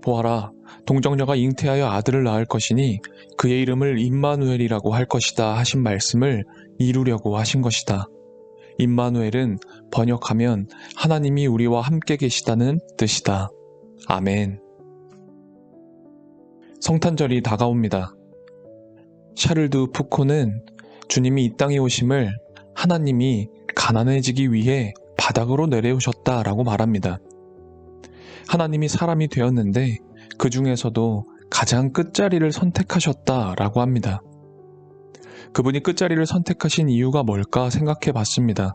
보아라, 동정녀가 잉태하여 아들을 낳을 것이니 그의 이름을 임마누엘이라고 할 것이다 하신 말씀을 이루려고 하신 것이다. 임마누엘은 번역하면 하나님이 우리와 함께 계시다는 뜻이다. 아멘. 성탄절이 다가옵니다. 샤를드 푸코는 주님이 이 땅에 오심을 하나님이 가난해지기 위해 바닥으로 내려오셨다라고 말합니다. 하나님이 사람이 되었는데 그 중에서도 가장 끝자리를 선택하셨다라고 합니다. 그분이 끝자리를 선택하신 이유가 뭘까 생각해 봤습니다.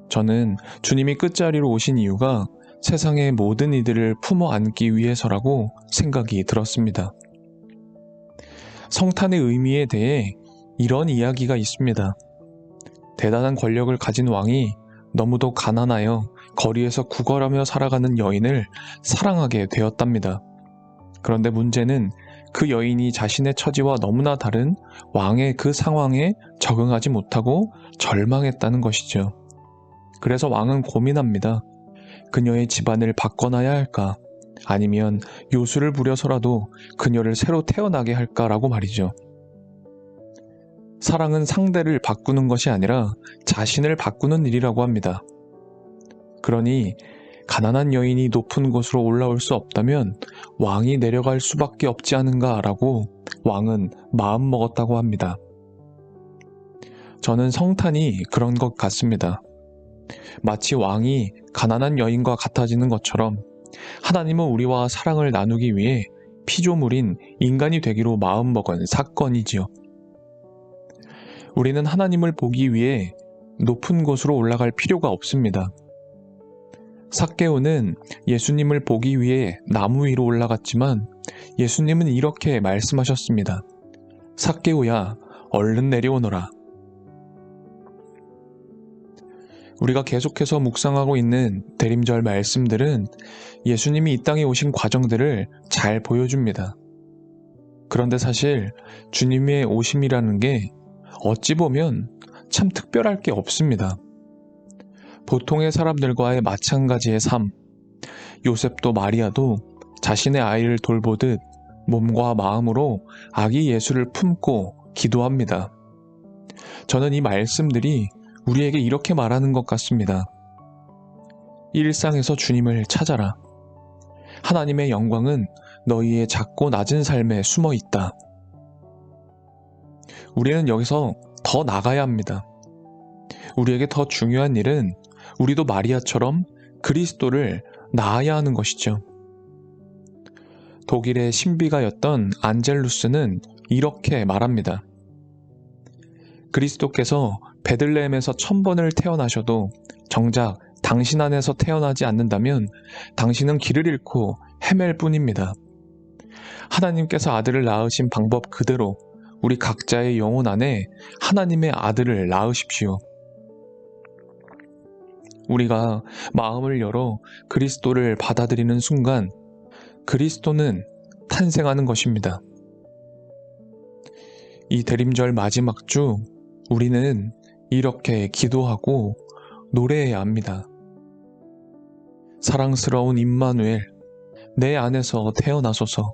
저는 주님이 끝자리로 오신 이유가 세상의 모든 이들을 품어 안기 위해서라고 생각이 들었습니다. 성탄의 의미에 대해 이런 이야기가 있습니다. 대단한 권력을 가진 왕이 너무도 가난하여 거리에서 구걸하며 살아가는 여인을 사랑하게 되었답니다. 그런데 문제는 그 여인이 자신의 처지와 너무나 다른 왕의 그 상황에 적응하지 못하고 절망했다는 것이죠. 그래서 왕은 고민합니다. 그녀의 집안을 바꿔놔야 할까? 아니면 요술을 부려서라도 그녀를 새로 태어나게 할까라고 말이죠. 사랑은 상대를 바꾸는 것이 아니라 자신을 바꾸는 일이라고 합니다. 그러니 가난한 여인이 높은 곳으로 올라올 수 없다면 왕이 내려갈 수밖에 없지 않은가라고 왕은 마음먹었다고 합니다. 저는 성탄이 그런 것 같습니다. 마치 왕이 가난한 여인과 같아지는 것처럼 하나님은 우리와 사랑을 나누기 위해 피조물인 인간이 되기로 마음먹은 사건이지요. 우리는 하나님을 보기 위해 높은 곳으로 올라갈 필요가 없습니다. 삭개오는 예수님을 보기 위해 나무 위로 올라갔지만 예수님은 이렇게 말씀하셨습니다. 삭개오야, 얼른 내려오너라. 우리가 계속해서 묵상하고 있는 대림절 말씀들은 예수님이 이 땅에 오신 과정들을 잘 보여줍니다. 그런데 사실 주님의 오심이라는 게 어찌 보면 참 특별할 게 없습니다. 보통의 사람들과의 마찬가지의 삶, 요셉도 마리아도 자신의 아이를 돌보듯 몸과 마음으로 아기 예수를 품고 기도합니다. 저는 이 말씀들이 우리에게 이렇게 말하는 것 같습니다. 일상에서 주님을 찾아라. 하나님의 영광은 너희의 작고 낮은 삶에 숨어 있다. 우리는 여기서 더 나가야 합니다. 우리에게 더 중요한 일은 우리도 마리아처럼 그리스도를 낳아야 하는 것이죠. 독일의 신비가였던 안젤루스는 이렇게 말합니다. 그리스도께서 베들레헴에서 1000번을 태어나셔도 정작 당신 안에서 태어나지 않는다면 당신은 길을 잃고 헤맬 뿐입니다. 하나님께서 아들을 낳으신 방법 그대로 우리 각자의 영혼 안에 하나님의 아들을 낳으십시오. 우리가 마음을 열어 그리스도를 받아들이는 순간 그리스도는 탄생하는 것입니다. 이 대림절 마지막 주 우리는 이렇게 기도하고 노래해야 합니다. 사랑스러운 임마누엘, 내 안에서 태어나소서,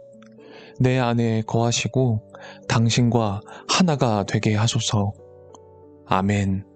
내 안에 거하시고 당신과 하나가 되게 하소서. 아멘.